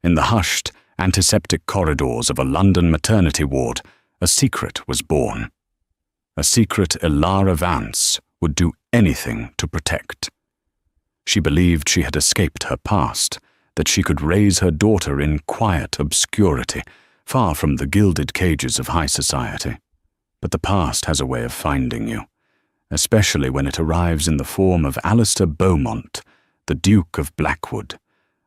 In the hushed, antiseptic corridors of a London maternity ward, a secret was born. A secret Elara Vance would do anything to protect. She believed she had escaped her past, that she could raise her daughter in quiet obscurity, far from the gilded cages of high society. But the past has a way of finding you, especially when it arrives in the form of Alistair Beaumont, the Duke of Blackwood,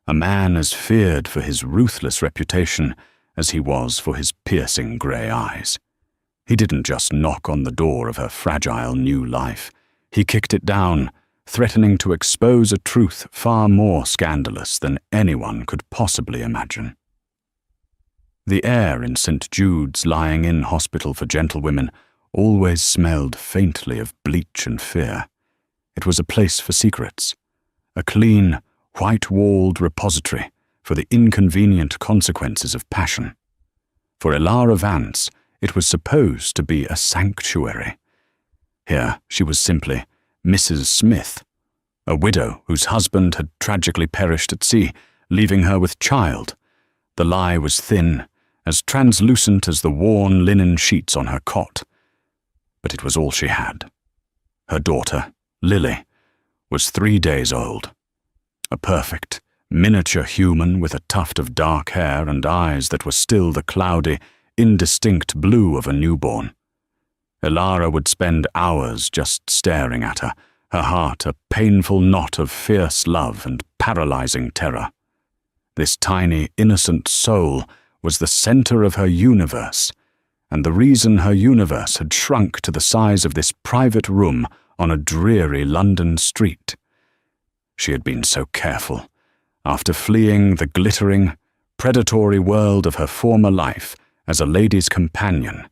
a man as feared for his ruthless reputation as he was for his piercing grey eyes. He didn't just knock on the door of her fragile new life. He kicked it down, threatening to expose a truth far more scandalous than anyone could possibly imagine. The air in St. Jude's lying-in hospital for gentlewomen always smelled faintly of bleach and fear. It was a place for secrets, a clean, white-walled repository for the inconvenient consequences of passion. For Elara Vance, it was supposed to be a sanctuary. Here she was simply Mrs. Smith, a widow whose husband had tragically perished at sea, leaving her with child. The lie was thin, as translucent as the worn linen sheets on her cot. But it was all she had. Her daughter, Lily, was 3 days old. A perfect, miniature human with a tuft of dark hair and eyes that were still the cloudy, indistinct blue of a newborn. Elara would spend hours just staring at her, her heart a painful knot of fierce love and paralyzing terror. This tiny, innocent soul was the center of her universe, and the reason her universe had shrunk to the size of this private room on a dreary London street. She had been so careful. After fleeing the glittering, predatory world of her former life as a lady's companion,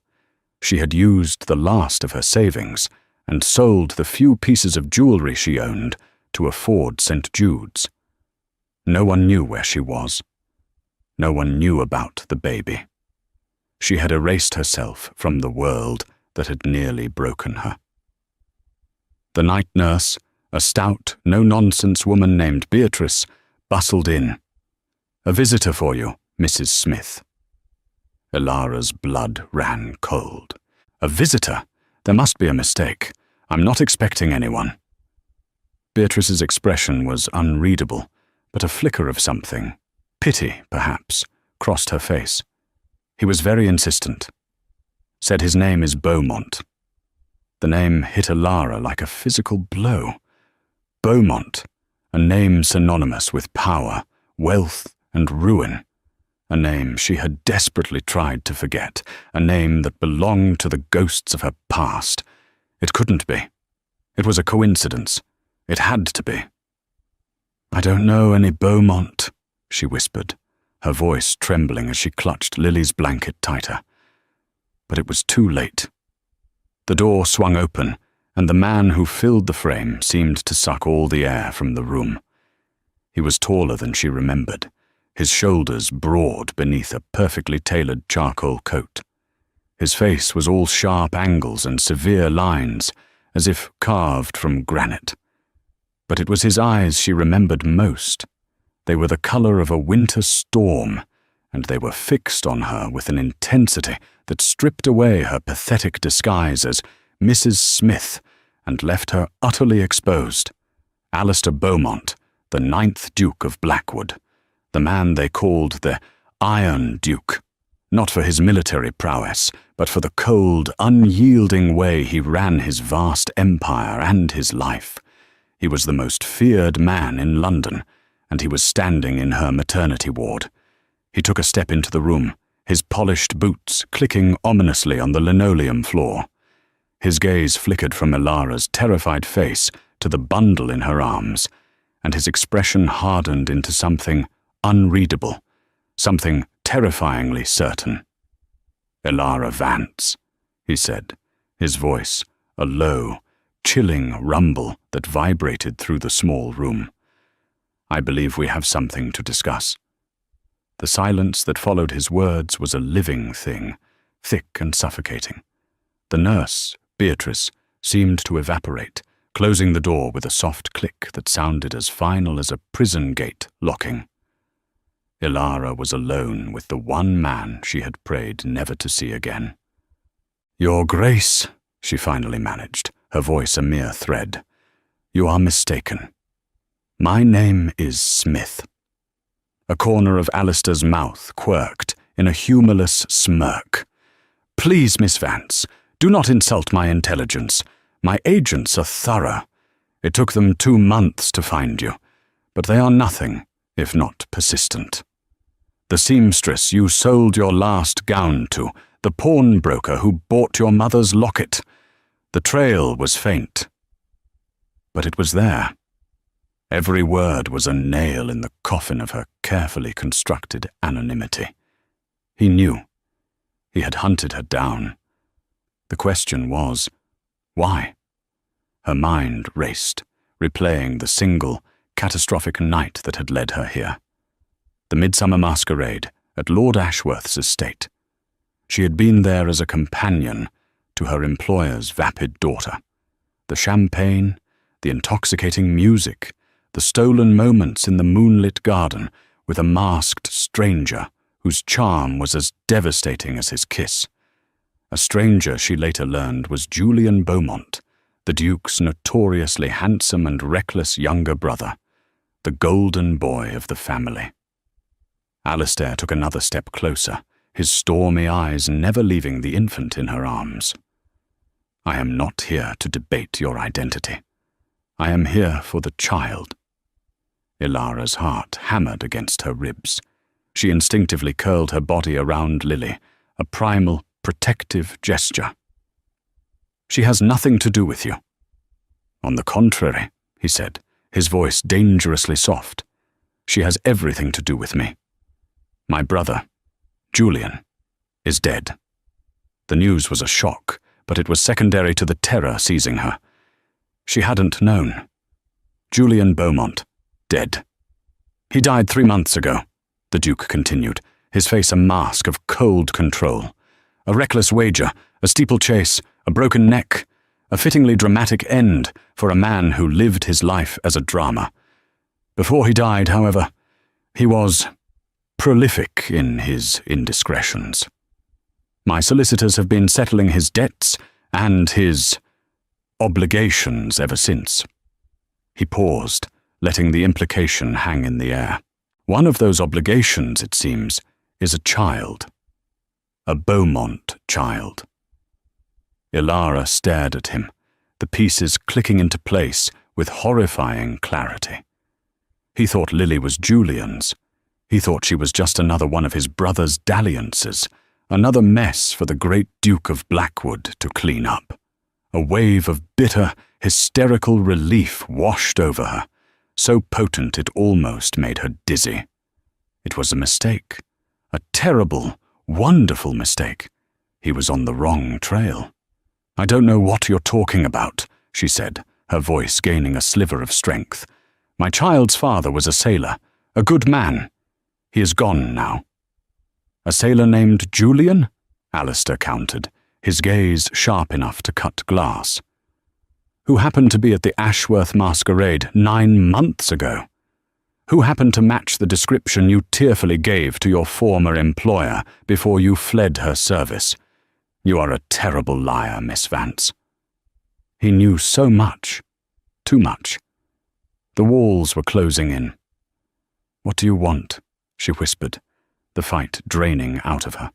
she had used the last of her savings and sold the few pieces of jewelry she owned to afford St. Jude's. No one knew where she was. No one knew about the baby. She had erased herself from the world that had nearly broken her. The night nurse, a stout, no-nonsense woman named Beatrice, bustled in. "A visitor for you, Mrs. Smith." Elara's blood ran cold. "A visitor? There must be a mistake. I'm not expecting anyone." Beatrice's expression was unreadable, but a flicker of something, pity perhaps, crossed her face. He was very insistent. Said his name is Beaumont. The name hit Elara like a physical blow. Beaumont, a name synonymous with power, wealth, and ruin. A name she had desperately tried to forget, a name that belonged to the ghosts of her past. It couldn't be. It was a coincidence. It had to be. "I don't know any Beaumont," she whispered, her voice trembling as she clutched Lily's blanket tighter. But it was too late. The door swung open, and the man who filled the frame seemed to suck all the air from the room. He was taller than she remembered, his shoulders broad beneath a perfectly tailored charcoal coat. His face was all sharp angles and severe lines, as if carved from granite. But it was his eyes she remembered most. They were the color of a winter storm, and they were fixed on her with an intensity that stripped away her pathetic disguise as Mrs. Smith and left her utterly exposed. Alistair Beaumont, the 9th Duke of Blackwood, the man they called the Iron Duke, not for his military prowess, but for the cold, unyielding way he ran his vast empire and his life. He was the most feared man in London, and he was standing in her maternity ward. He took a step into the room, his polished boots clicking ominously on the linoleum floor. His gaze flickered from Elara's terrified face to the bundle in her arms, and his expression hardened into something unreadable, something terrifyingly certain. "Elara Vance," he said, his voice a low, chilling rumble that vibrated through the small room. "I believe we have something to discuss." The silence that followed his words was a living thing, thick and suffocating. The nurse, Beatrice, seemed to evaporate, closing the door with a soft click that sounded as final as a prison gate locking. Ilara was alone with the one man she had prayed never to see again. "Your Grace," she finally managed, her voice a mere thread. "You are mistaken. My name is Smith." A corner of Alistair's mouth quirked in a humorless smirk. "Please, Miss Vance, do not insult my intelligence. My agents are thorough. It took them 2 months to find you, but they are nothing if not persistent. The seamstress you sold your last gown to, the pawnbroker who bought your mother's locket. The trail was faint, but it was there. Every word was a nail in the coffin of her carefully constructed anonymity. He knew. He had hunted her down. The question was, why? Her mind raced, replaying the single, catastrophic night that had led her here. The midsummer masquerade at Lord Ashworth's estate. She had been there as a companion to her employer's vapid daughter. The champagne, the intoxicating music, the stolen moments in the moonlit garden with a masked stranger whose charm was as devastating as his kiss. A stranger she later learned was Julian Beaumont, the Duke's notoriously handsome and reckless younger brother, the golden boy of the family. Alistair took another step closer, his stormy eyes never leaving the infant in her arms. "I am not here to debate your identity. I am here for the child." Ilara's heart hammered against her ribs. She instinctively curled her body around Lily, a primal, protective gesture. "She has nothing to do with you." "On the contrary," he said, his voice dangerously soft. "She has everything to do with me. My brother, Julian, is dead." The news was a shock, but it was secondary to the terror seizing her. She hadn't known. Julian Beaumont, dead. "He died 3 months ago," the Duke continued, his face a mask of cold control. "A reckless wager, a steeplechase, a broken neck, a fittingly dramatic end for a man who lived his life as a drama. Before he died, however, he was prolific in his indiscretions. My solicitors have been settling his debts and his obligations ever since." He paused, letting the implication hang in the air. "One of those obligations, it seems, is a child. A Beaumont child." Ilara stared at him, the pieces clicking into place with horrifying clarity. He thought Lily was Julian's. He thought she was just another one of his brother's dalliances, another mess for the great Duke of Blackwood to clean up. A wave of bitter, hysterical relief washed over her, so potent it almost made her dizzy. It was a mistake, a terrible, wonderful mistake. He was on the wrong trail. "I don't know what you're talking about," she said, her voice gaining a sliver of strength. "My child's father was a sailor, a good man. He is gone now." "A sailor named Julian?" Alistair countered, his gaze sharp enough to cut glass. "Who happened to be at the Ashworth masquerade 9 months ago? Who happened to match the description you tearfully gave to your former employer before you fled her service? You are a terrible liar, Miss Vance." He knew so much, too much. The walls were closing in. "What do you want?" she whispered, the fight draining out of her.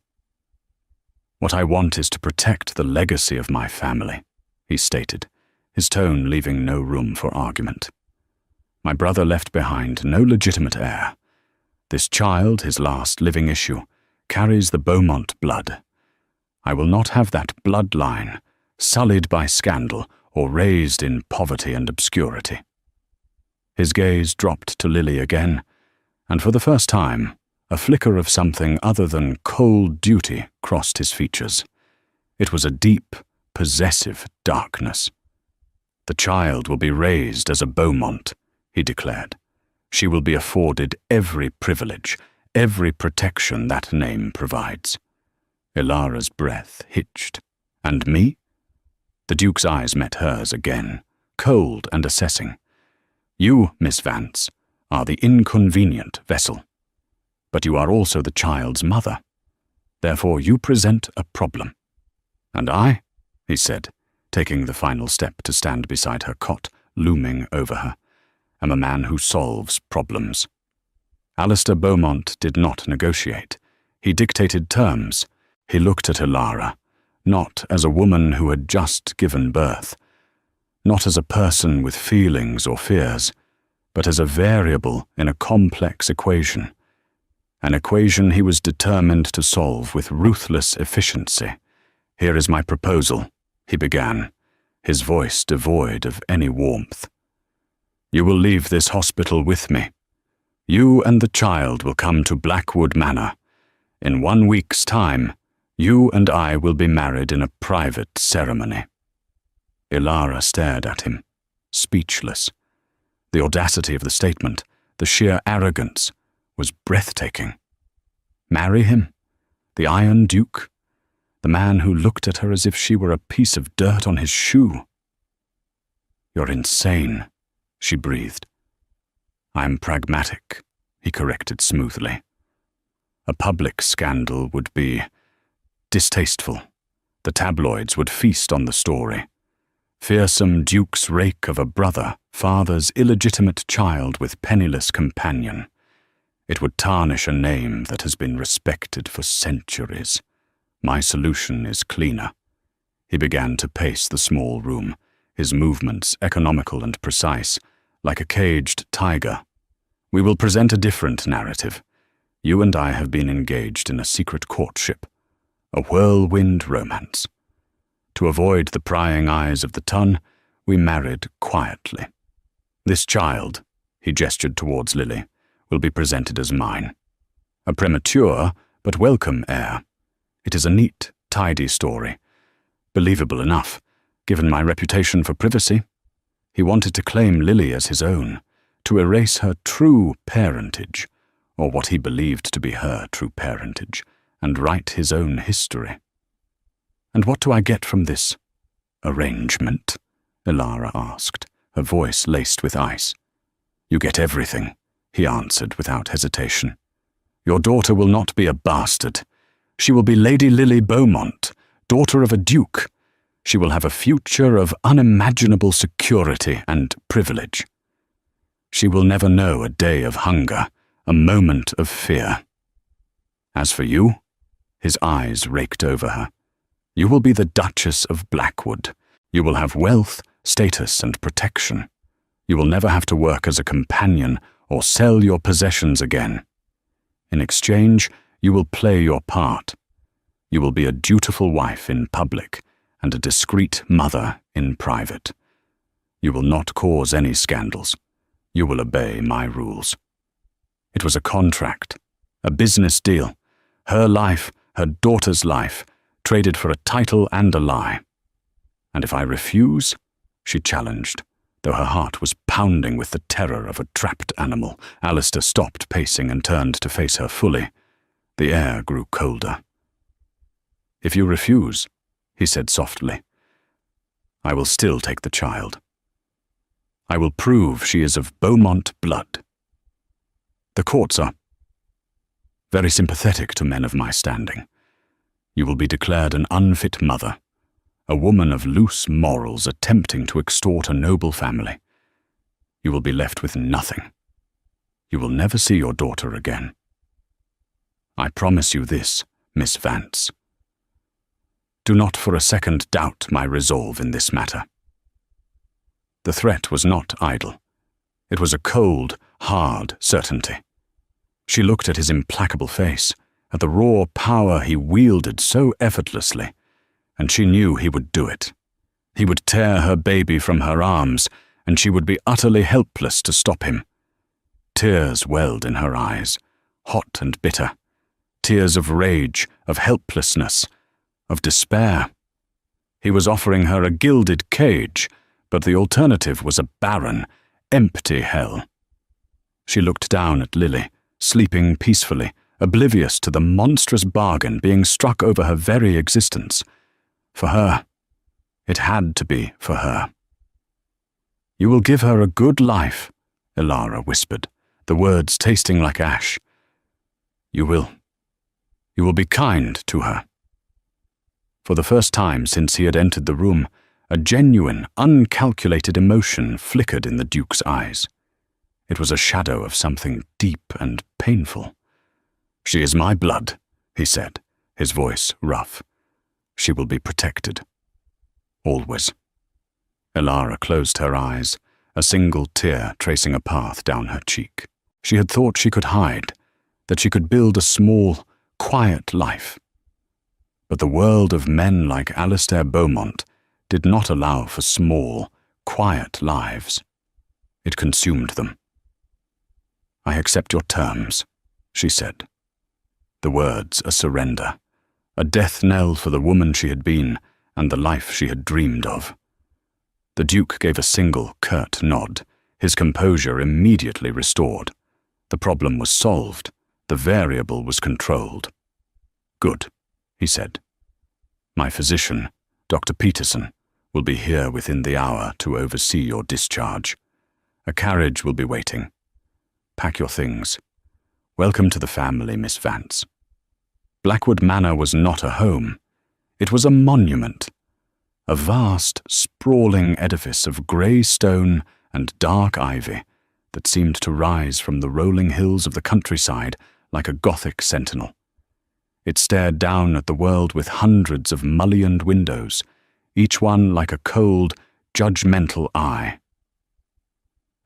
"What I want is to protect the legacy of my family," he stated, his tone leaving no room for argument. "My brother left behind no legitimate heir. This child, his last living issue, carries the Beaumont blood. I will not have that bloodline sullied by scandal or raised in poverty and obscurity." His gaze dropped to Lily again, and for the first time, a flicker of something other than cold duty crossed his features. It was a deep, possessive darkness. "The child will be raised as a Beaumont," he declared. "She will be afforded every privilege, every protection that name provides." Ilara's breath hitched. "And me?" The Duke's eyes met hers again, cold and assessing. "You, Miss Vance, are the inconvenient vessel. But you are also the child's mother. Therefore you present a problem. And I, he said, taking the final step to stand beside her cot, looming over her, am a man who solves problems. Alistair Beaumont did not negotiate. He dictated terms. He looked at Elara, not as a woman who had just given birth, not as a person with feelings or fears, but as a variable in a complex equation, an equation he was determined to solve with ruthless efficiency. Here is my proposal, he began, his voice devoid of any warmth. You will leave this hospital with me. You and the child will come to Blackwood Manor. In 1 week's time, you and I will be married in a private ceremony. Elara stared at him, speechless. The audacity of the statement, the sheer arrogance, was breathtaking. Marry him? The Iron Duke? The man who looked at her as if she were a piece of dirt on his shoe? You're insane, she breathed. I'm pragmatic, he corrected smoothly. A public scandal would be distasteful. The tabloids would feast on the story. Fearsome duke's rake of a brother, father's illegitimate child with penniless companion. It would tarnish a name that has been respected for centuries. My solution is cleaner. He began to pace the small room, his movements economical and precise, like a caged tiger. We will present a different narrative. You and I have been engaged in a secret courtship, a whirlwind romance. To avoid the prying eyes of the ton, we married quietly. This child, he gestured towards Lily, will be presented as mine. A premature but welcome heir. It is a neat, tidy story. Believable enough, given my reputation for privacy. He wanted to claim Lily as his own, to erase her true parentage, or what he believed to be her true parentage, and write his own history. And what do I get from this arrangement? Elara asked, her voice laced with ice. You get everything, he answered without hesitation. Your daughter will not be a bastard. She will be Lady Lily Beaumont, daughter of a duke. She will have a future of unimaginable security and privilege. She will never know a day of hunger, a moment of fear. As for you, his eyes raked over her, you will be the Duchess of Blackwood. You will have wealth, status, and protection. You will never have to work as a companion or sell your possessions again. In exchange, you will play your part. You will be a dutiful wife in public and a discreet mother in private. You will not cause any scandals. You will obey my rules. It was a contract, a business deal. Her life, her daughter's life, traded for a title and a lie. And if I refuse, she challenged, though her heart was pounding with the terror of a trapped animal. Alistair stopped pacing and turned to face her fully. The air grew colder. If you refuse, he said softly, I will still take the child. I will prove she is of Beaumont blood. The courts are very sympathetic to men of my standing. You will be declared an unfit mother, a woman of loose morals attempting to extort a noble family. You will be left with nothing. You will never see your daughter again. I promise you this, Miss Vance. Do not for a second doubt my resolve in this matter. The threat was not idle. It was a cold, hard certainty. She looked at his implacable face, at the raw power he wielded so effortlessly, and she knew he would do it. He would tear her baby from her arms, and she would be utterly helpless to stop him. Tears welled in her eyes, hot and bitter. Tears of rage, of helplessness, of despair. He was offering her a gilded cage, but the alternative was a barren, empty hell. She looked down at Lily, sleeping peacefully, oblivious to the monstrous bargain being struck over her very existence. For her, it had to be for her. You will give her a good life, Elara whispered, the words tasting like ash. You will. You will be kind to her." For the first time since he had entered the room, a genuine, uncalculated emotion flickered in the Duke's eyes. It was a shadow of something deep and painful. "She is my blood," he said, his voice rough. "She will be protected. Always." Elara closed her eyes, a single tear tracing a path down her cheek. She had thought she could hide, that she could build a small, quiet life. But the world of men like Alistair Beaumont did not allow for small, quiet lives. It consumed them. "I accept your terms," she said. The words a surrender, a death knell for the woman she had been and the life she had dreamed of. The Duke gave a single, curt nod, his composure immediately restored. The problem was solved. The variable was controlled. "Good," he said. "My physician, Dr. Peterson, will be here within the hour to oversee your discharge. A carriage will be waiting. Pack your things. Welcome to the family, Miss Vance." Blackwood Manor was not a home. It was a monument. A vast, sprawling edifice of grey stone and dark ivy that seemed to rise from the rolling hills of the countryside like a Gothic sentinel. It stared down at the world with hundreds of mullioned windows, each one like a cold, judgmental eye.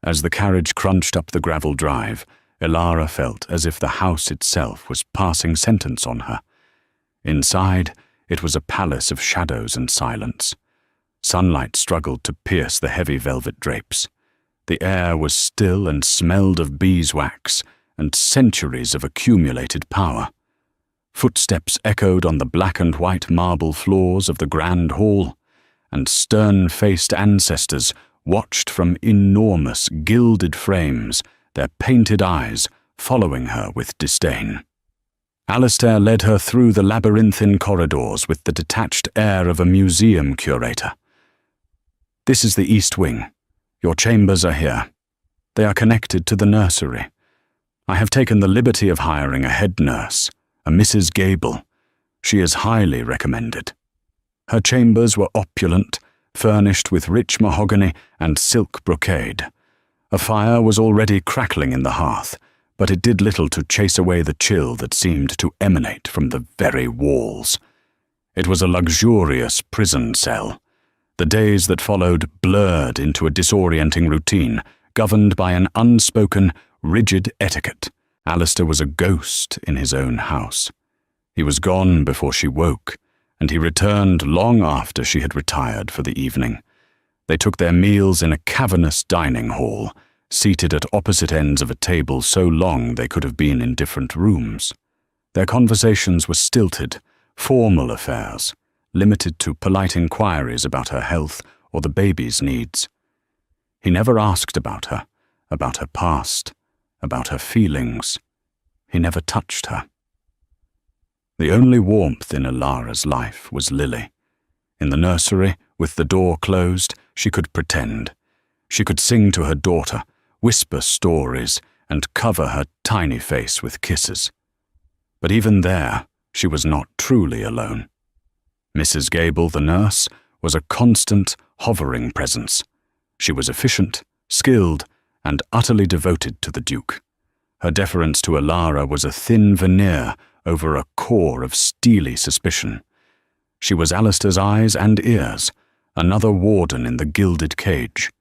As the carriage crunched up the gravel drive, Elara felt as if the house itself was passing sentence on her. Inside, it was a palace of shadows and silence. Sunlight struggled to pierce the heavy velvet drapes. The air was still and smelled of beeswax and centuries of accumulated power. Footsteps echoed on the black and white marble floors of the grand hall, and stern-faced ancestors watched from enormous gilded frames, their painted eyes following her with disdain. Alistair led her through the labyrinthine corridors with the detached air of a museum curator. "This is the East Wing. Your chambers are here. They are connected to the nursery. I have taken the liberty of hiring a head nurse, a Mrs. Gable. She is highly recommended." Her chambers were opulent, furnished with rich mahogany and silk brocade. A fire was already crackling in the hearth, but it did little to chase away the chill that seemed to emanate from the very walls. It was a luxurious prison cell. The days that followed blurred into a disorienting routine, governed by an unspoken, rigid etiquette. Alistair was a ghost in his own house. He was gone before she woke, and he returned long after she had retired for the evening. They took their meals in a cavernous dining hall, seated at opposite ends of a table so long they could have been in different rooms. Their conversations were stilted, formal affairs, limited to polite inquiries about her health or the baby's needs. He never asked about her past, about her feelings. He never touched her. The only warmth in Elara's life was Lily. In the nursery, with the door closed, she could pretend. She could sing to her daughter, whisper stories, and cover her tiny face with kisses. But even there, she was not truly alone. Mrs. Gable, the nurse, was a constant, hovering presence. She was efficient, skilled, and utterly devoted to the Duke. Her deference to Elara was a thin veneer over a core of steely suspicion. She was Alistair's eyes and ears, another warden in the gilded cage.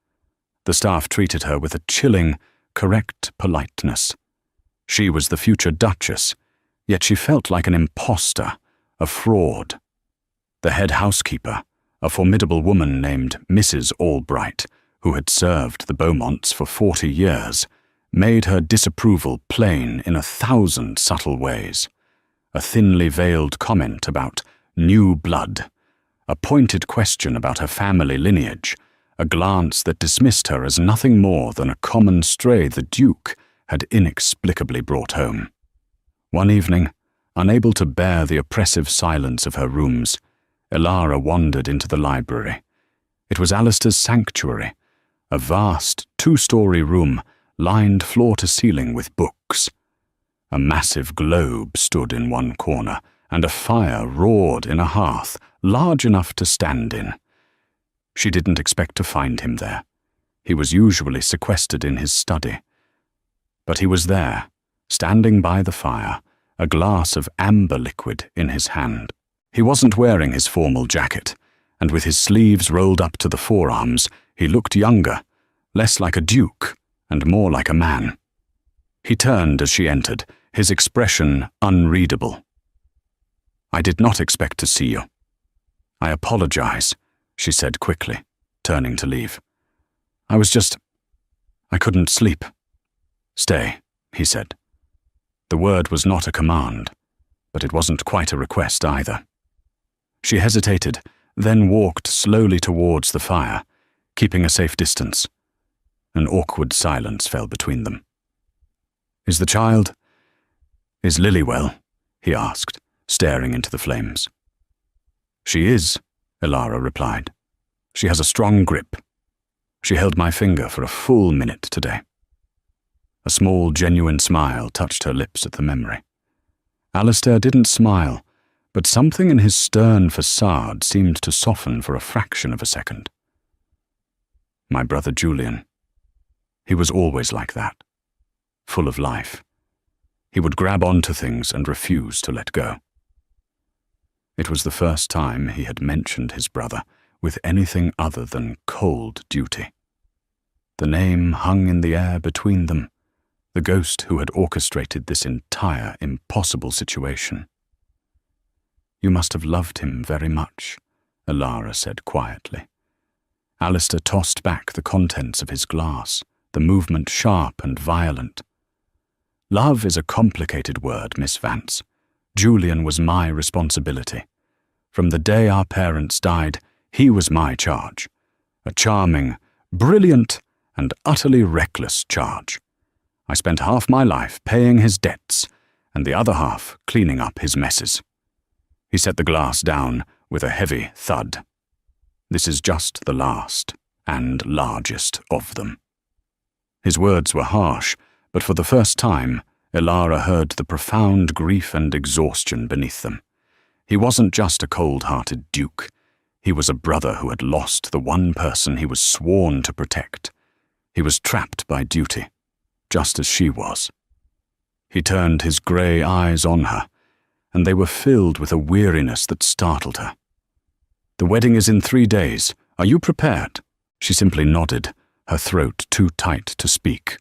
The staff treated her with a chilling, correct politeness. She was the future Duchess, yet she felt like an impostor, a fraud. The head housekeeper, a formidable woman named Mrs. Albright, who had served the Beaumonts for 40 years, made her disapproval plain in 1,000 subtle ways. A thinly veiled comment about new blood, a pointed question about her family lineage, a glance that dismissed her as nothing more than a common stray the Duke had inexplicably brought home. One evening, unable to bear the oppressive silence of her rooms, Elara wandered into the library. It was Alistair's sanctuary, a vast 2-story room lined floor to ceiling with books. A massive globe stood in one corner, and a fire roared in a hearth large enough to stand in. She didn't expect to find him there. He was usually sequestered in his study. But he was there, standing by the fire, a glass of amber liquid in his hand. He wasn't wearing his formal jacket, and with his sleeves rolled up to the forearms, he looked younger, less like a duke and more like a man. He turned as she entered, his expression unreadable. "I did not expect to see you." "I apologize," she said quickly, turning to leave. I couldn't sleep." "Stay," he said. The word was not a command, but it wasn't quite a request either. She hesitated, then walked slowly towards the fire, keeping a safe distance. An awkward silence fell between them. Is Lily well?" he asked, staring into the flames. "She is," Elara replied. "She has a strong grip. She held my finger for a full minute today." A small, genuine smile touched her lips at the memory. Alistair didn't smile, but something in his stern facade seemed to soften for a fraction of a second. "My brother Julian. He was always like that, full of life. He would grab onto things and refuse to let go." It was the first time he had mentioned his brother with anything other than cold duty. The name hung in the air between them, the ghost who had orchestrated this entire impossible situation. "You must have loved him very much," Elara said quietly. Alistair tossed back the contents of his glass, the movement sharp and violent. "Love is a complicated word, Miss Vance. Julian was my responsibility. From the day our parents died, he was my charge. A charming, brilliant, and utterly reckless charge. I spent half my life paying his debts, and the other half cleaning up his messes." He set the glass down with a heavy thud. "This is just the last and largest of them." His words were harsh, but for the first time, Elara heard the profound grief and exhaustion beneath them. He wasn't just a cold-hearted duke. He was a brother who had lost the one person he was sworn to protect. He was trapped by duty, just as she was. He turned his grey eyes on her, and they were filled with a weariness that startled her. "The wedding is in 3 days. Are you prepared?" She simply nodded, her throat too tight to speak.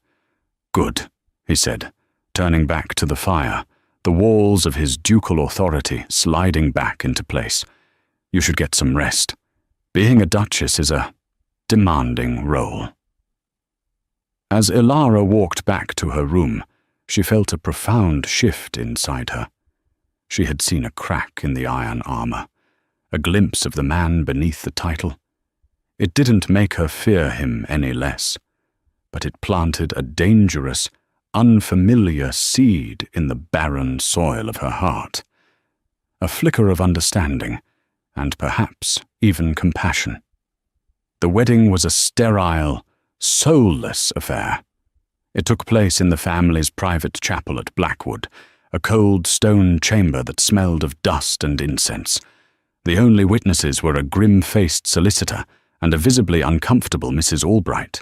"Good," he said, turning back to the fire, the walls of his ducal authority sliding back into place. "You should get some rest. Being a duchess is a demanding role." As Elara walked back to her room, she felt a profound shift inside her. She had seen a crack in the iron armor, a glimpse of the man beneath the title. It didn't make her fear him any less, but it planted a dangerous, unfamiliar seed in the barren soil of her heart. A flicker of understanding, and perhaps even compassion. The wedding was a sterile, soulless affair. It took place in the family's private chapel at Blackwood, a cold stone chamber that smelled of dust and incense. The only witnesses were a grim-faced solicitor and a visibly uncomfortable Mrs. Albright.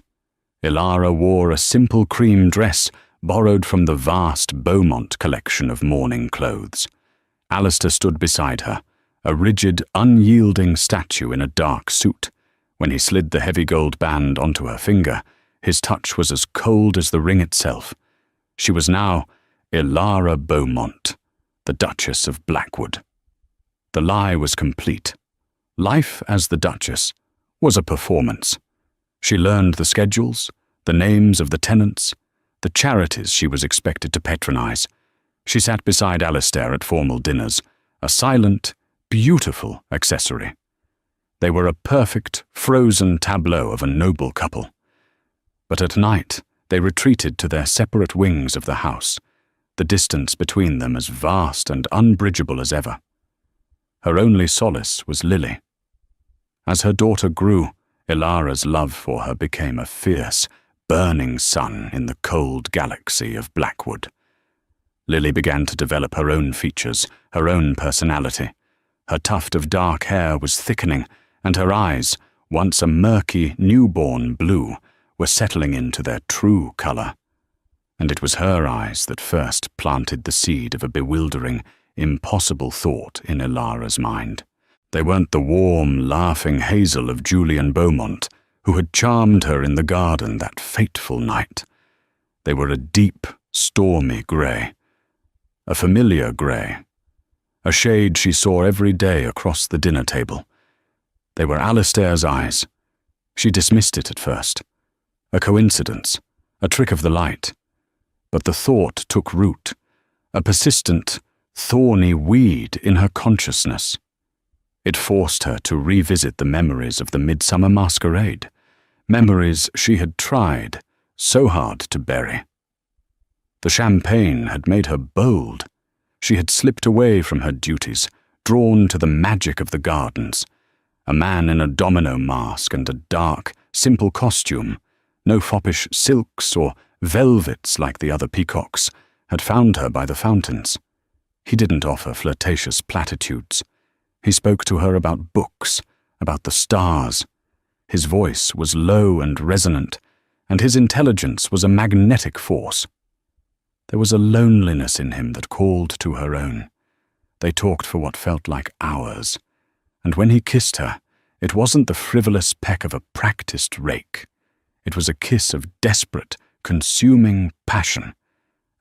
Elara wore a simple cream dress borrowed from the vast Beaumont collection of mourning clothes. Alistair stood beside her, a rigid, unyielding statue in a dark suit. When he slid the heavy gold band onto her finger, his touch was as cold as the ring itself. She was now Elara Beaumont, the Duchess of Blackwood. The lie was complete. Life as the Duchess was a performance. She learned the schedules, the names of the tenants, the charities she was expected to patronize. She sat beside Alistair at formal dinners, a silent, beautiful accessory. They were a perfect, frozen tableau of a noble couple. But at night, they retreated to their separate wings of the house, the distance between them as vast and unbridgeable as ever. Her only solace was Lily. As her daughter grew, Elara's love for her became a fierce, burning sun in the cold galaxy of Blackwood. Lily began to develop her own features, her own personality. Her tuft of dark hair was thickening, and her eyes, once a murky, newborn blue, were settling into their true color. And it was her eyes that first planted the seed of a bewildering, impossible thought in Ilara's mind. They weren't the warm, laughing hazel of Julian Beaumont, who had charmed her in the garden that fateful night. They were a deep, stormy grey, a familiar grey, a shade she saw every day across the dinner table. They were Alistair's eyes. She dismissed it at first. A coincidence, a trick of the light. But the thought took root, a persistent, thorny weed in her consciousness. It forced her to revisit the memories of the midsummer masquerade, memories she had tried so hard to bury. The champagne had made her bold. She had slipped away from her duties, drawn to the magic of the gardens. A man in a domino mask and a dark, simple costume, no foppish silks or velvets like the other peacocks, had found her by the fountains. He didn't offer flirtatious platitudes. He spoke to her about books, about the stars. His voice was low and resonant, and his intelligence was a magnetic force. There was a loneliness in him that called to her own. They talked for what felt like hours, and when he kissed her, it wasn't the frivolous peck of a practiced rake. It was a kiss of desperate, consuming passion,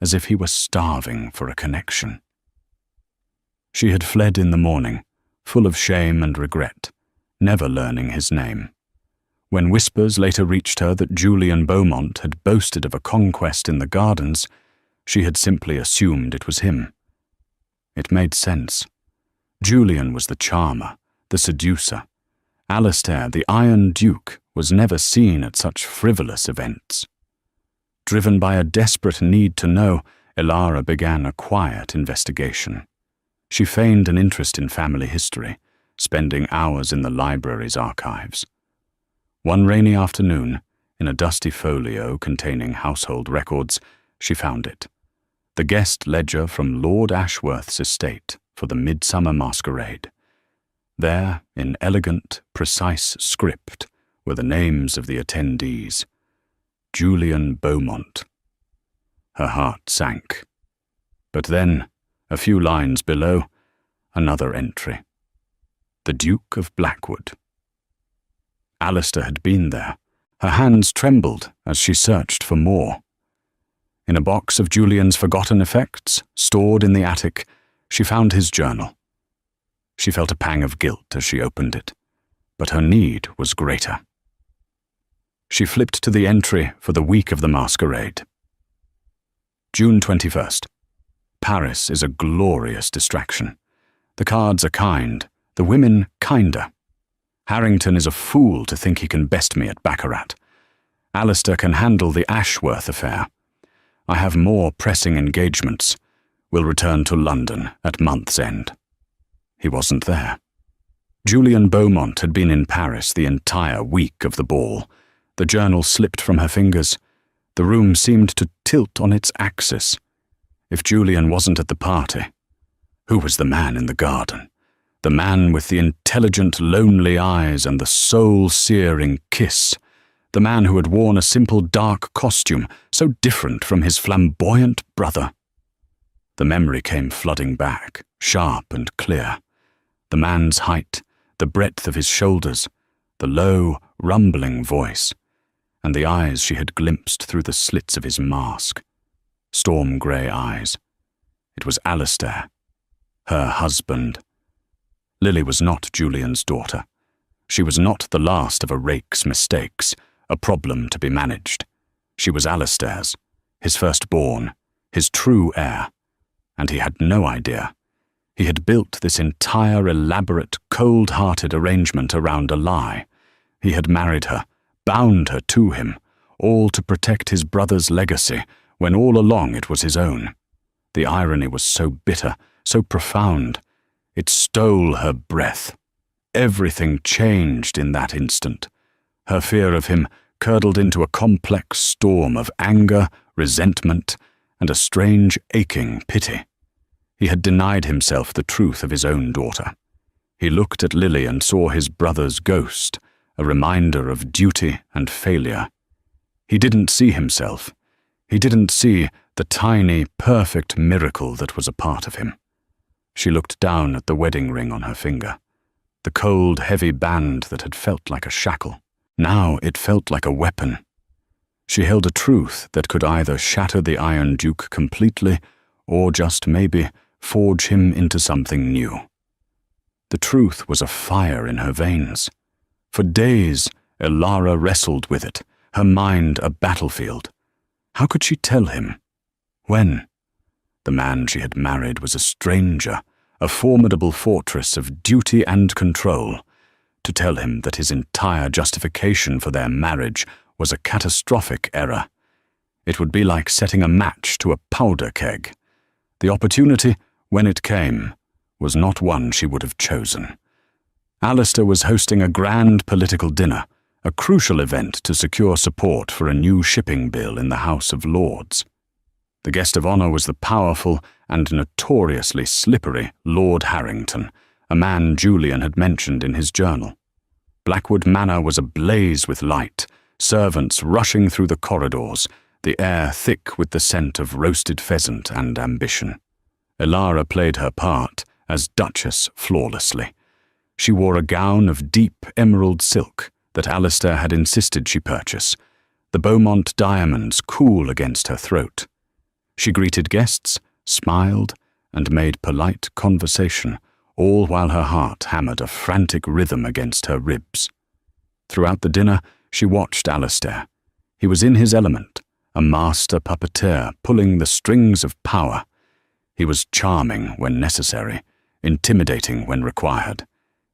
as if he were starving for a connection. She had fled in the morning, full of shame and regret, never learning his name. When whispers later reached her that Julian Beaumont had boasted of a conquest in the gardens, she had simply assumed it was him. It made sense. Julian was the charmer, the seducer. Alistair, the Iron Duke, was never seen at such frivolous events. Driven by a desperate need to know, Ilara began a quiet investigation. She feigned an interest in family history, spending hours in the library's archives. One rainy afternoon, in a dusty folio containing household records, she found it. The guest ledger from Lord Ashworth's estate for the midsummer masquerade. There, in elegant, precise script, were the names of the attendees. Julian Beaumont. Her heart sank. But then, a few lines below, another entry. The Duke of Blackwood. Alistair had been there. Her hands trembled as she searched for more. In a box of Julian's forgotten effects, stored in the attic, she found his journal. She felt a pang of guilt as she opened it, but her need was greater. She flipped to the entry for the week of the masquerade. June 21st. Paris is a glorious distraction. The cards are kind, the women kinder. Harrington is a fool to think he can best me at baccarat. Alistair can handle the Ashworth affair. I have more pressing engagements. Will return to London at month's end. He wasn't there. Julian Beaumont had been in Paris the entire week of the ball. The journal slipped from her fingers. The room seemed to tilt on its axis. If Julian wasn't at the party, who was the man in the garden? The man with the intelligent, lonely eyes and the soul-searing kiss. The man who had worn a simple dark costume, so different from his flamboyant brother. The memory came flooding back, sharp and clear. The man's height, the breadth of his shoulders, the low, rumbling voice, and the eyes she had glimpsed through the slits of his mask. Storm-grey eyes. It was Alistair, her husband. Lily was not Julian's daughter. She was not the last of a rake's mistakes, a problem to be managed. She was Alistair's, his firstborn, his true heir, and he had no idea. He had built this entire elaborate, cold-hearted arrangement around a lie. He had married her, bound her to him, all to protect his brother's legacy, when all along it was his own. The irony was so bitter, so profound. It stole her breath. Everything changed in that instant. Her fear of him curdled into a complex storm of anger, resentment, and a strange aching pity. He had denied himself the truth of his own daughter. He looked at Lily and saw his brother's ghost, a reminder of duty and failure. He didn't see himself. He didn't see the tiny, perfect miracle that was a part of him. She looked down at the wedding ring on her finger, the cold, heavy band that had felt like a shackle. Now it felt like a weapon. She held a truth that could either shatter the Iron Duke completely or just maybe forge him into something new. The truth was a fire in her veins. For days, Elara wrestled with it, her mind a battlefield. How could she tell him? When? The man she had married was a stranger, a formidable fortress of duty and control. To tell him that his entire justification for their marriage was a catastrophic error. It would be like setting a match to a powder keg. The opportunity, when it came, was not one she would have chosen. Alistair was hosting a grand political dinner, a crucial event to secure support for a new shipping bill in the House of Lords. The guest of honor was the powerful and notoriously slippery Lord Harrington, a man Julian had mentioned in his journal. Blackwood Manor was ablaze with light, servants rushing through the corridors, the air thick with the scent of roasted pheasant and ambition. Elara played her part as Duchess flawlessly. She wore a gown of deep emerald silk that Alistair had insisted she purchase, the Beaumont diamonds cool against her throat. She greeted guests, smiled, and made polite conversation, all while her heart hammered a frantic rhythm against her ribs. Throughout the dinner, she watched Alistair. He was in his element, a master puppeteer pulling the strings of power. He was charming when necessary, intimidating when required.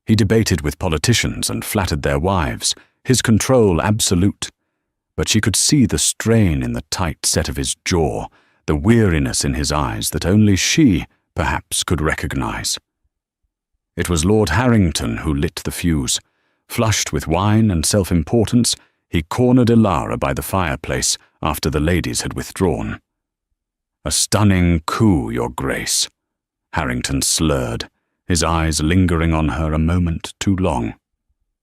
He debated with politicians and flattered their wives, his control absolute. But she could see the strain in the tight set of his jaw, the weariness in his eyes that only she, perhaps, could recognize. It was Lord Harrington who lit the fuse. Flushed with wine and self-importance, he cornered Elara by the fireplace after the ladies had withdrawn. "A stunning coup, Your Grace," Harrington slurred, his eyes lingering on her a moment too long.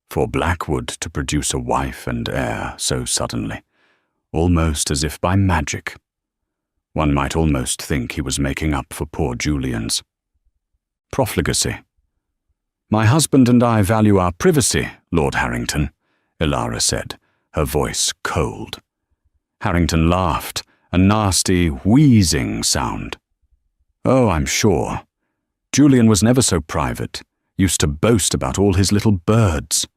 For Blackwood to produce a wife and heir so suddenly, almost as if by magic. One might almost think he was making up for poor Julian's profligacy. "My husband and I value our privacy, Lord Harrington," Elara said, her voice cold. Harrington laughed, a nasty, wheezing sound. "Oh, I'm sure. Julian was never so private, used to boast about all his little birds,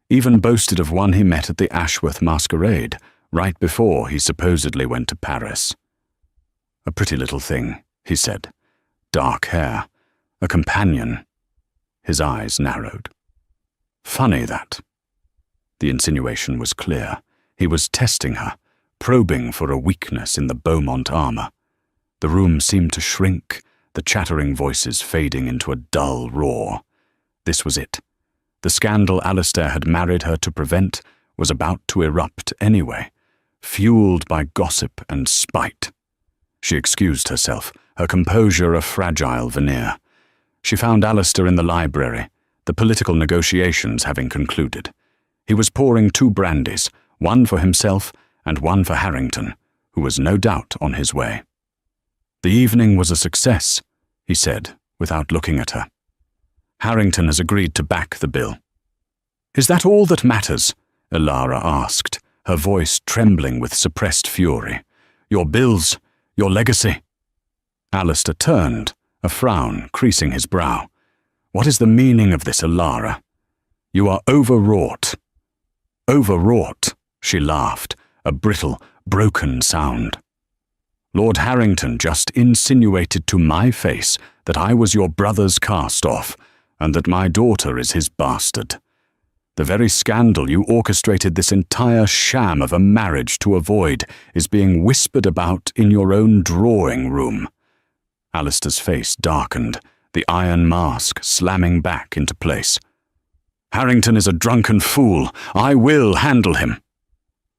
even boasted of one he met at the Ashworth masquerade, right before he supposedly went to Paris. A pretty little thing," he said. "Dark hair. A companion." His eyes narrowed. "Funny, that." The insinuation was clear. He was testing her, probing for a weakness in the Beaumont armor. The room seemed to shrink, the chattering voices fading into a dull roar. This was it. The scandal Alistair had married her to prevent was about to erupt anyway, fueled by gossip and spite. She excused herself, her composure a fragile veneer. She found Alistair in the library, the political negotiations having concluded. He was pouring 2 brandies, one for himself and one for Harrington, who was no doubt on his way. "The evening was a success," he said, without looking at her. "Harrington has agreed to back the bill." "Is that all that matters?" Elara asked, her voice trembling with suppressed fury. "Your bills, your legacy?" Alistair turned, a frown creasing his brow. "What is the meaning of this, Elara? You are overwrought." "Overwrought," she laughed, a brittle, broken sound. "Lord Harrington just insinuated to my face that I was your brother's cast-off, and that my daughter is his bastard. The very scandal you orchestrated this entire sham of a marriage to avoid is being whispered about in your own drawing-room." Alistair's face darkened, the iron mask slamming back into place. "Harrington is a drunken fool. I will handle him."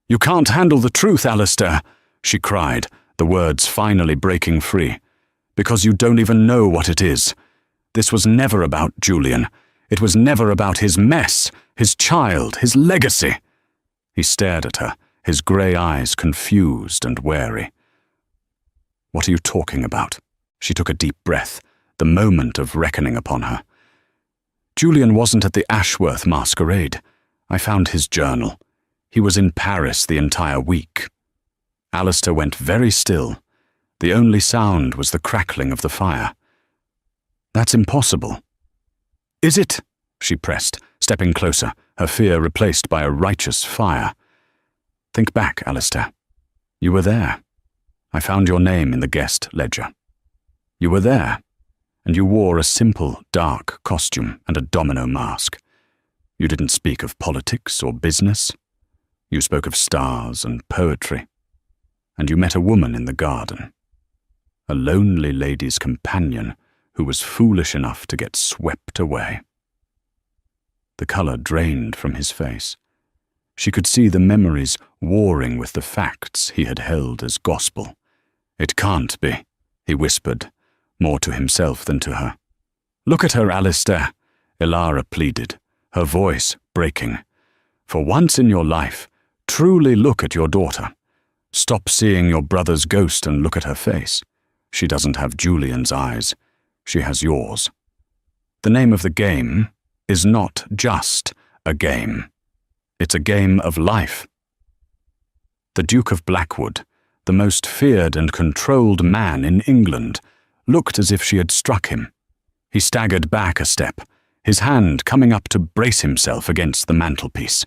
"You can't handle the truth, Alistair," she cried, the words finally breaking free. "Because you don't even know what it is. This was never about Julian. It was never about his mess, his child, his legacy." He stared at her, his grey eyes confused and wary. "What are you talking about?" She took a deep breath, the moment of reckoning upon her. "Julian wasn't at the Ashworth masquerade. I found his journal. He was in Paris the entire week." Alistair went very still. The only sound was the crackling of the fire. "That's impossible." "Is it?" she pressed, stepping closer, her fear replaced by a righteous fire. "Think back, Alistair. You were there. I found your name in the guest ledger. You were there, and you wore a simple, dark costume and a domino mask. You didn't speak of politics or business. You spoke of stars and poetry. And you met a woman in the garden. A lonely lady's companion who was foolish enough to get swept away." The colour drained from his face. She could see the memories warring with the facts he had held as gospel. "It can't be," he whispered, more to himself than to her. "Look at her, Alistair," Elara pleaded, her voice breaking. "For once in your life, truly look at your daughter. Stop seeing your brother's ghost and look at her face. She doesn't have Julian's eyes. She has yours. The name of the game is not just a game. It's a game of life." The Duke of Blackwood, the most feared and controlled man in England, looked as if she had struck him. He staggered back a step, his hand coming up to brace himself against the mantelpiece.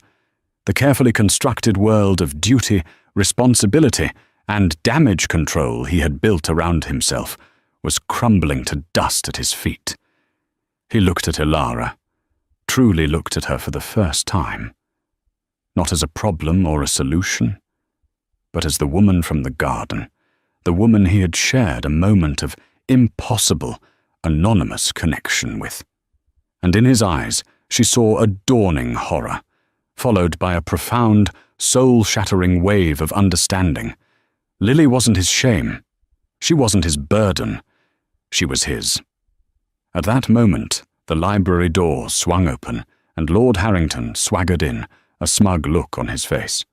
The carefully constructed world of duty, responsibility, and damage control he had built around himself was crumbling to dust at his feet. He looked at Elara, truly looked at her for the first time. Not as a problem or a solution, but as the woman from the garden, the woman he had shared a moment of impossible, anonymous connection with. And in his eyes she saw a dawning horror, followed by a profound, soul-shattering wave of understanding. Lily wasn't his shame. She wasn't his burden. She was his. At that moment, the library door swung open, and Lord Harrington swaggered in, a smug look on his face.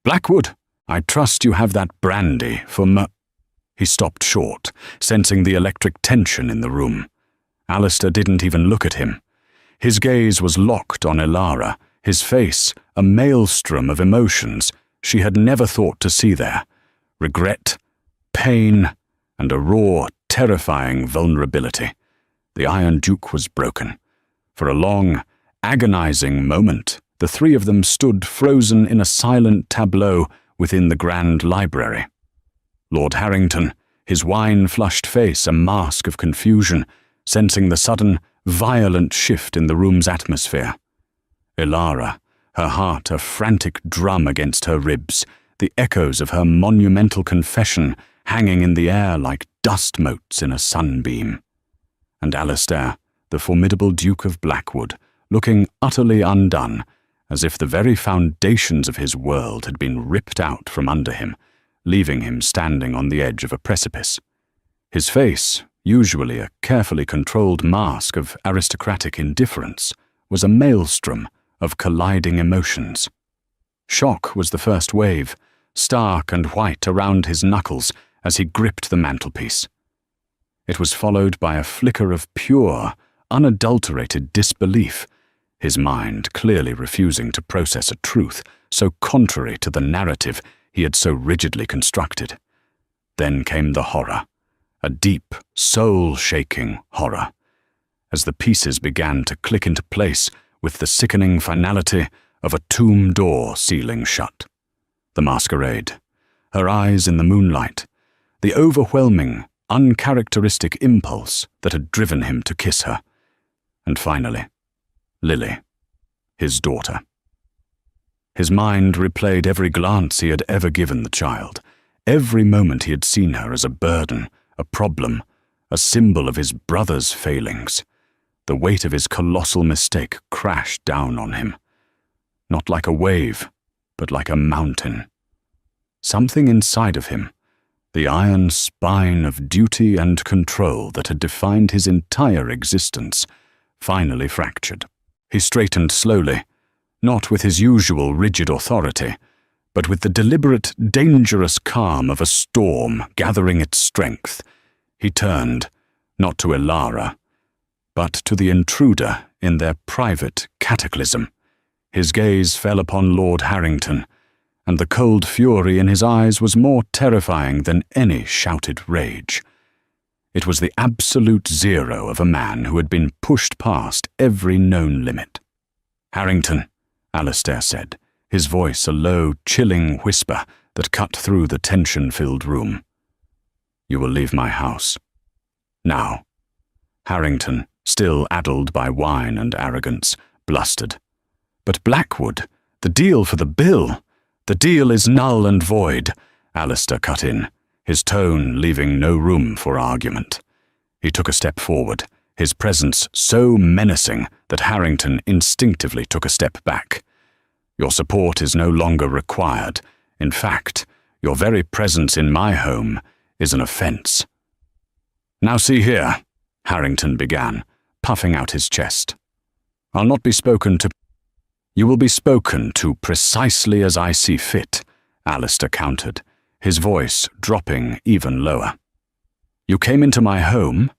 "Blackwood, I trust you have that brandy for He stopped short, sensing the electric tension in the room. Alistair didn't even look at him. His gaze was locked on Elara, his face a maelstrom of emotions she had never thought to see there. Regret, pain, and a raw, terrifying vulnerability. The Iron Duke was broken. For a long, agonizing moment, the three of them stood frozen in a silent tableau within the grand library. Lord Harrington, his wine-flushed face a mask of confusion, sensing the sudden, violent shift in the room's atmosphere. Elara, her heart a frantic drum against her ribs, the echoes of her monumental confession hanging in the air like dust motes in a sunbeam. And Alistair, the formidable Duke of Blackwood, looking utterly undone, as if the very foundations of his world had been ripped out from under him, leaving him standing on the edge of a precipice. His face, usually a carefully controlled mask of aristocratic indifference, was a maelstrom of colliding emotions. Shock was the first wave, stark and white around his knuckles as he gripped the mantelpiece. It was followed by a flicker of pure, unadulterated disbelief, his mind clearly refusing to process a truth so contrary to the narrative he had so rigidly constructed. Then came the horror, a deep, soul-shaking horror, as the pieces began to click into place with the sickening finality of a tomb door sealing shut. The masquerade, her eyes in the moonlight, the overwhelming, uncharacteristic impulse that had driven him to kiss her, and finally, Lily, his daughter. His mind replayed every glance he had ever given the child, every moment he had seen her as a burden, a problem, a symbol of his brother's failings. The weight of his colossal mistake crashed down on him. Not like a wave, but like a mountain. Something inside of him, The iron spine of duty and control that had defined his entire existence finally fractured. He straightened slowly, not with his usual rigid authority, but with the deliberate, dangerous calm of a storm gathering its strength. He turned, not to Ilara, but to the intruder in their private cataclysm. His gaze fell upon Lord Harrington, and the cold fury in his eyes was more terrifying than any shouted rage. It was the absolute zero of a man who had been pushed past every known limit. "Harrington," Alistair said, his voice a low, chilling whisper that cut through the tension-filled room. "You will leave my house. Now." Harrington, still addled by wine and arrogance, blustered. "But Blackwood, the deal for the bill. The deal is null and void," Alistair cut in, his tone leaving no room for argument. He took a step forward, his presence so menacing that Harrington instinctively took a step back. "Your support is no longer required. In fact, your very presence in my home is an offense." "Now see here," Harrington began, puffing out his chest. "I'll not be spoken to." "You will be spoken to precisely as I see fit," Alistair countered, his voice dropping even lower. "You came into my home,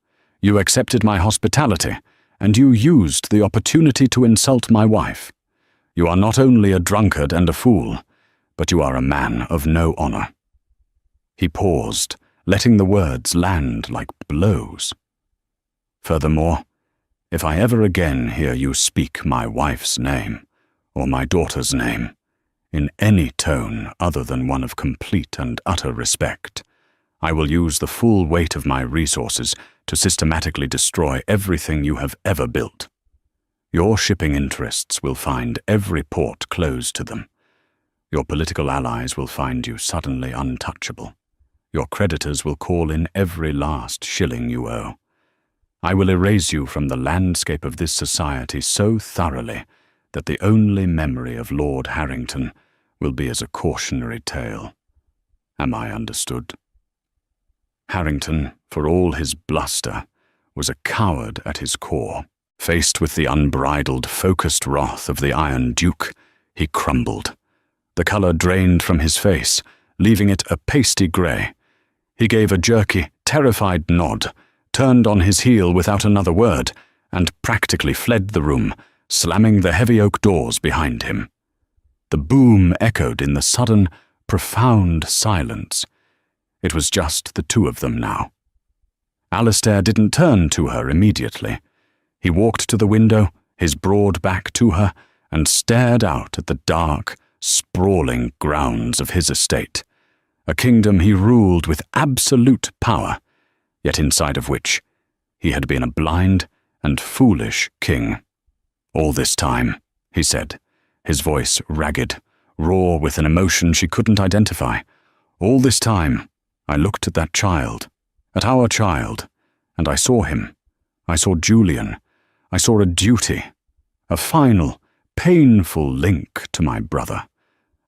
you accepted my hospitality, and you used the opportunity to insult my wife. You are not only a drunkard and a fool, but you are a man of no honor." He paused, letting the words land like blows. "Furthermore, if I ever again hear you speak my wife's name, or my daughter's name, in any tone other than one of complete and utter respect, I will use the full weight of my resources to systematically destroy everything you have ever built. Your shipping interests will find every port closed to them. Your political allies will find you suddenly untouchable. Your creditors will call in every last shilling you owe. I will erase you from the landscape of this society so thoroughly that the only memory of Lord Harrington will be as a cautionary tale. Am I understood?" Harrington, for all his bluster, was a coward at his core. Faced with the unbridled, focused wrath of the Iron Duke, he crumbled. The colour drained from his face, leaving it a pasty grey. He gave a jerky, terrified nod, turned on his heel without another word, and practically fled the room, slamming the heavy oak doors behind him. The boom echoed in the sudden, profound silence. It was just the two of them now. Alistair didn't turn to her immediately. He walked to the window, his broad back to her, and stared out at the dark, sprawling grounds of his estate, a kingdom he ruled with absolute power, yet inside of which he had been a blind and foolish king. "All this time," he said, his voice ragged, raw with an emotion she couldn't identify, "all this time, I looked at that child, at our child, and I saw him. I saw Julian. I saw a duty, a final, painful link to my brother,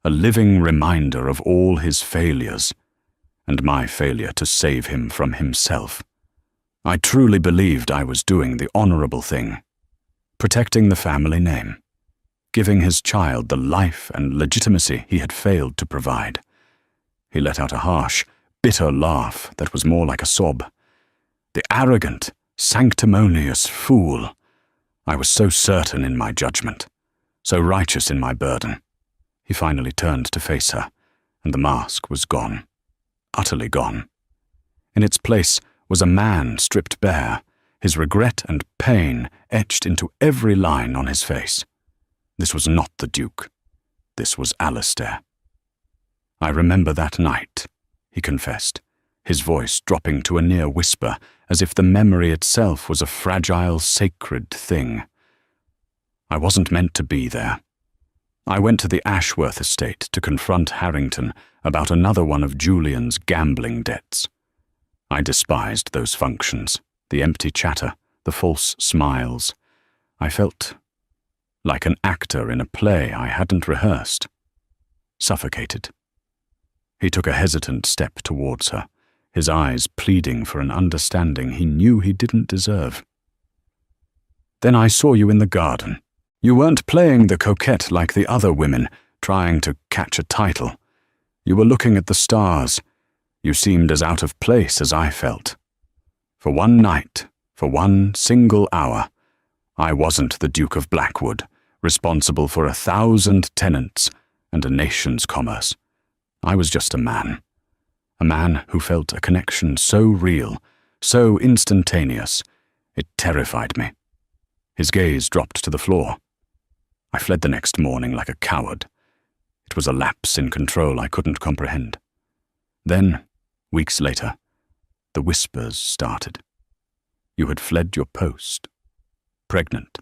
a living reminder of all his failures, and my failure to save him from himself. I truly believed I was doing the honorable thing, protecting the family name, giving his child the life and legitimacy he had failed to provide." He let out a harsh, bitter laugh that was more like a sob. "The arrogant, sanctimonious fool. I was so certain in my judgment, so righteous in my burden." He finally turned to face her, and the mask was gone, utterly gone. In its place was a man stripped bare, his regret and pain etched into every line on his face. This was not the Duke. This was Alistair. "I remember that night," he confessed, his voice dropping to a near whisper, as if the memory itself was a fragile, sacred thing. "I wasn't meant to be there. I went to the Ashworth estate to confront Harrington about another one of Julian's gambling debts. I despised those functions, the empty chatter, the false smiles. I felt like an actor in a play I hadn't rehearsed. Suffocated." He took a hesitant step towards her, his eyes pleading for an understanding he knew he didn't deserve. "Then I saw you in the garden. You weren't playing the coquette like the other women, trying to catch a title. You were looking at the stars. You seemed as out of place as I felt. For one night, for one single hour, I wasn't the Duke of Blackwood, responsible for 1,000 tenants and a nation's commerce. I was just a man who felt a connection so real, so instantaneous, it terrified me." His gaze dropped to the floor. I fled the next morning like a coward. It was a lapse in control I couldn't comprehend. Then, weeks later, the whispers started. You had fled your post, pregnant.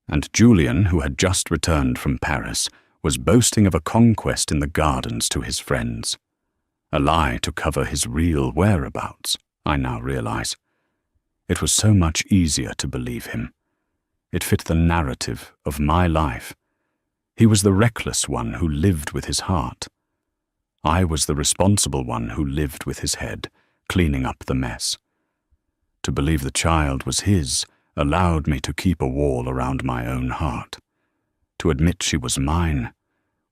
And Julian, who had just returned from Paris, was boasting of a conquest in the gardens to his friends. A lie to cover his real whereabouts, I now realize. It was so much easier to believe him. It fit the narrative of my life. He was the reckless one who lived with his heart. I was the responsible one who lived with his head, cleaning up the mess. To believe the child was his allowed me to keep a wall around my own heart. To admit she was mine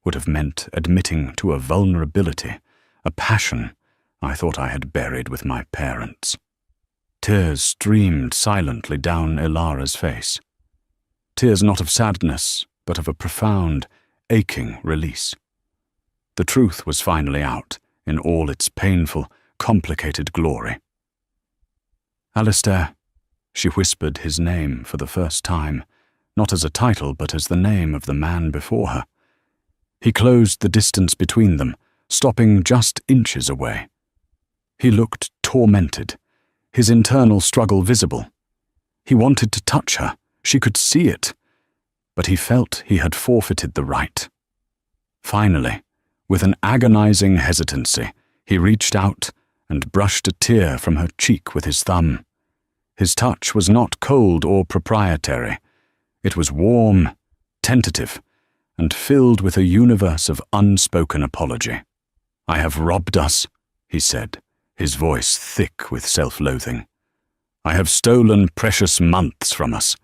would have meant admitting to a vulnerability, a passion I thought I had buried with my parents. Tears streamed silently down Ilara's face. Tears not of sadness, but of a profound, aching release. The truth was finally out in all its painful, complicated glory. "Alistair," she whispered his name for the first time, not as a title but as the name of the man before her. He closed the distance between them, stopping just inches away. He looked tormented, his internal struggle visible. He wanted to touch her, she could see it, but he felt he had forfeited the right. Finally, with an agonizing hesitancy, he reached out and brushed a tear from her cheek with his thumb. His touch was not cold or proprietary. It was warm, tentative, and filled with a universe of unspoken apology. "I have robbed us," he said, his voice thick with self-loathing. "I have stolen precious months from us.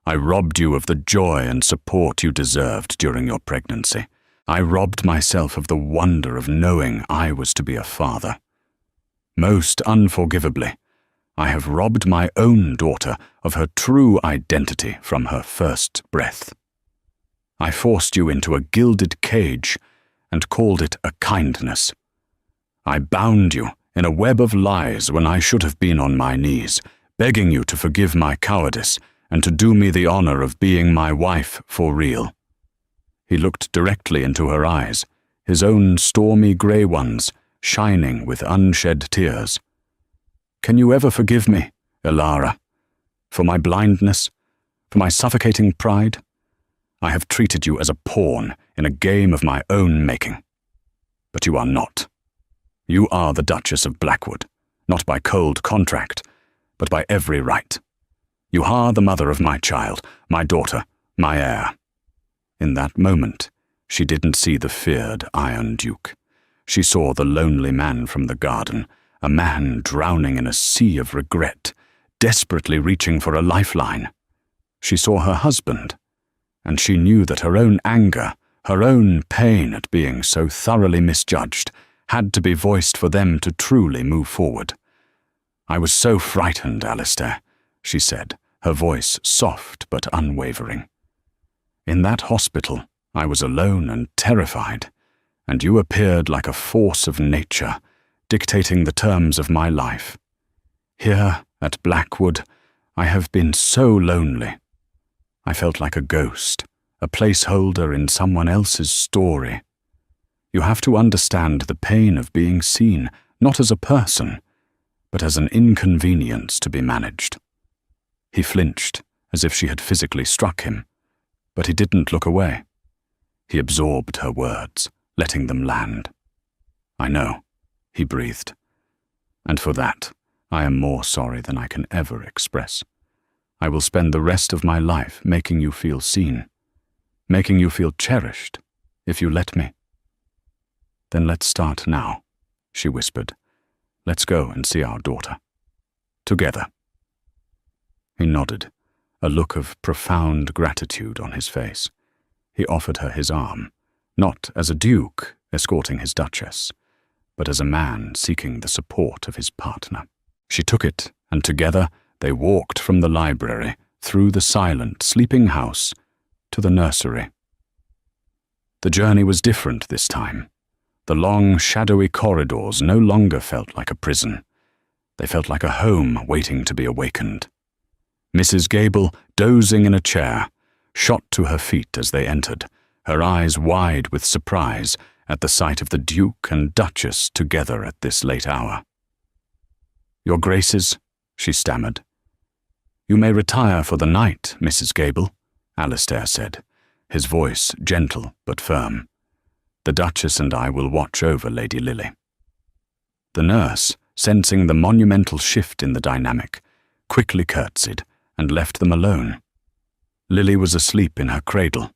I robbed you of the joy and support you deserved during your pregnancy. I robbed myself of the wonder of knowing I was to be a father. Most unforgivably, I have robbed my own daughter of her true identity from her first breath. I forced you into a gilded cage and called it a kindness. I bound you in a web of lies when I should have been on my knees, begging you to forgive my cowardice and to do me the honor of being my wife for real." He looked directly into her eyes, his own stormy grey ones shining with unshed tears. "Can you ever forgive me, Ilara, for my blindness, for my suffocating pride? I have treated you as a pawn in a game of my own making. But you are not. You are the Duchess of Blackwood, not by cold contract, but by every right. You are the mother of my child, my daughter, my heir." In that moment, she didn't see the feared Iron Duke. She saw the lonely man from the garden, a man drowning in a sea of regret, desperately reaching for a lifeline. She saw her husband, and she knew that her own anger, her own pain at being so thoroughly misjudged, had to be voiced for them to truly move forward. "I was so frightened, Alistair," she said, her voice soft but unwavering. "In that hospital, I was alone and terrified, and you appeared like a force of nature, dictating the terms of my life. Here, at Blackwood, I have been so lonely. I felt like a ghost, a placeholder in someone else's story. You have to understand the pain of being seen, not as a person, but as an inconvenience to be managed." He flinched, as if she had physically struck him, but he didn't look away. He absorbed her words, letting them land. "I know," he breathed, "and for that, I am more sorry than I can ever express. I will spend the rest of my life making you feel seen, making you feel cherished, if you let me." "Then let's start now," she whispered, Let's go and see our daughter. Together." He nodded, a look of profound gratitude on his face. He offered her his arm, not as a duke escorting his duchess, but as a man seeking the support of his partner. She took it, and together they walked from the library, through the silent, sleeping house, to the nursery. The journey was different this time. The long, shadowy corridors no longer felt like a prison. They felt like a home waiting to be awakened. Mrs. Gable, dozing in a chair, shot to her feet as they entered, her eyes wide with surprise at the sight of the Duke and Duchess together at this late hour. "Your Graces," she stammered. "You may retire for the night, Mrs. Gable," Alistair said, his voice gentle but firm. "The Duchess and I will watch over Lady Lily." The nurse, sensing the monumental shift in the dynamic, quickly curtsied and left them alone. Lily was asleep in her cradle,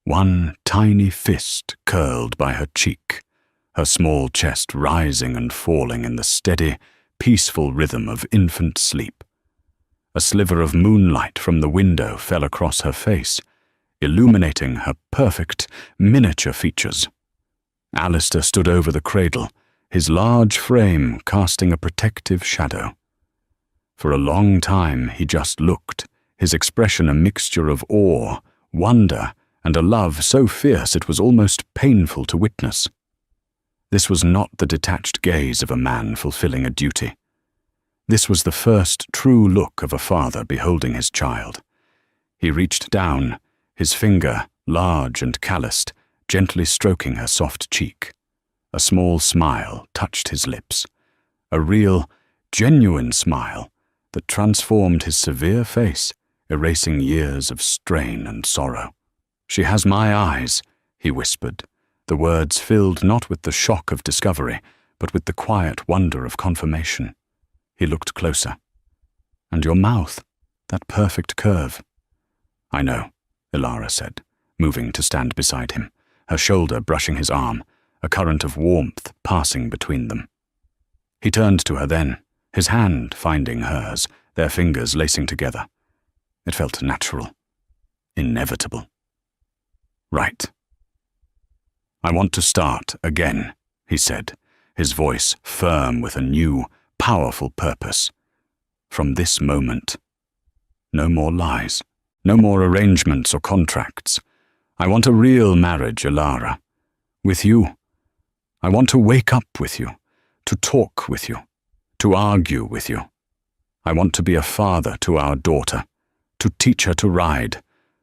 one tiny fist curled by her cheek, her small chest rising and falling in the steady, peaceful rhythm of infant sleep. A sliver of moonlight from the window fell across her face, illuminating her perfect, miniature features. Alistair stood over the cradle, his large frame casting a protective shadow. For a long time he just looked, his expression a mixture of awe, wonder, and a love so fierce it was almost painful to witness. This was not the detached gaze of a man fulfilling a duty. This was the first true look of a father beholding his child. He reached down, his finger, large and calloused, gently stroking her soft cheek. A small smile touched his lips, a real, genuine smile that transformed his severe face, erasing years of strain and sorrow. "She has my eyes," he whispered, the words filled not with the shock of discovery, but with the quiet wonder of confirmation. He looked closer. "And your mouth, that perfect curve." "I know," Ilara said, moving to stand beside him, her shoulder brushing his arm, a current of warmth passing between them. He turned to her then, his hand finding hers, their fingers lacing together. It felt natural, inevitable. "Right. I want to start again," he said, his voice firm with a new, powerful purpose. "From this moment. No more lies, no more arrangements or contracts. I want a real marriage, Ilara. With you. I want to wake up with you, to talk with you, to argue with you. I want to be a father to our daughter, to teach her to ride,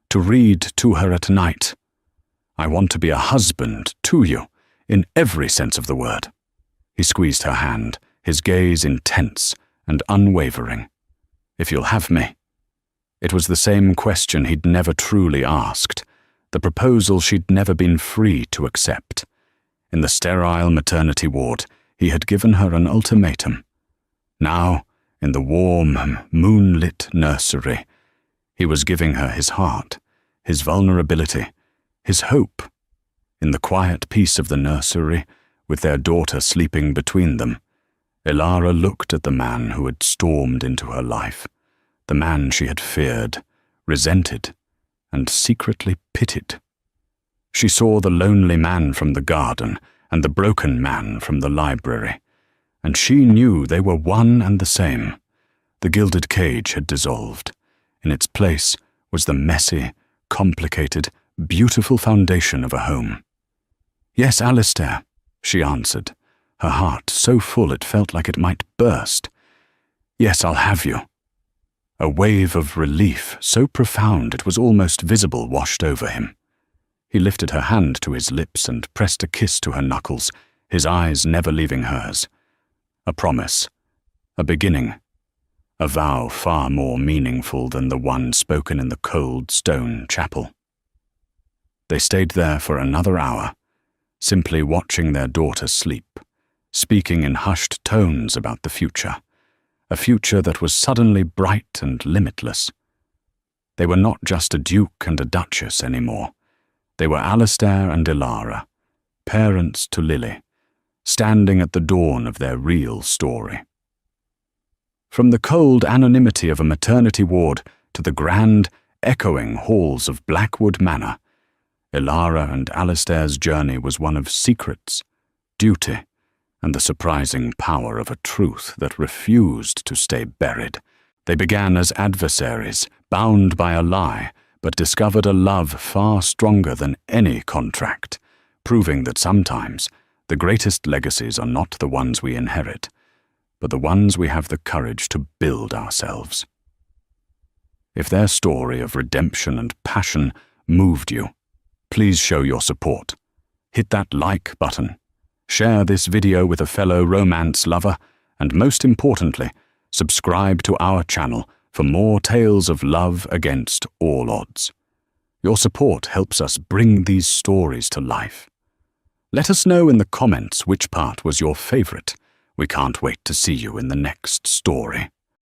to read to her at night. I want to be a husband to you, in every sense of the word." He squeezed her hand, his gaze intense and unwavering. "If you'll have me." It was the same question he'd never truly asked, the proposal she'd never been free to accept. In the sterile maternity ward, he had given her an ultimatum. Now, in the warm, moonlit nursery, he was giving her his heart, his vulnerability, his hope. In the quiet peace of the nursery, with their daughter sleeping between them, Ilara looked at the man who had stormed into her life, the man she had feared, resented, and secretly pitied. She saw the lonely man from the garden and the broken man from the library, and she knew they were one and the same. The gilded cage had dissolved. In its place was the messy, complicated, beautiful foundation of a home. "Yes, Alistair," she answered, her heart so full it felt like it might burst. "Yes, I'll have you." A wave of relief so profound it was almost visible washed over him. He lifted her hand to his lips and pressed a kiss to her knuckles, his eyes never leaving hers. A promise, a beginning, a vow far more meaningful than the one spoken in the cold stone chapel. They stayed there for another hour, simply watching their daughter sleep, speaking in hushed tones about the future, a future that was suddenly bright and limitless. They were not just a duke and a duchess anymore. They were Alistair and Ilara, parents to Lily, standing at the dawn of their real story. From the cold anonymity of a maternity ward to the grand, echoing halls of Blackwood Manor, Ilara and Alistair's journey was one of secrets, duty, and the surprising power of a truth that refused to stay buried. They began as adversaries, bound by a lie, but discovered a love far stronger than any contract, proving that sometimes the greatest legacies are not the ones we inherit, but the ones we have the courage to build ourselves. If their story of redemption and passion moved you, please show your support. Hit that like button, share this video with a fellow romance lover, and most importantly, subscribe to our channel for more tales of love against all odds. Your support helps us bring these stories to life. Let us know in the comments which part was your favorite. We can't wait to see you in the next story.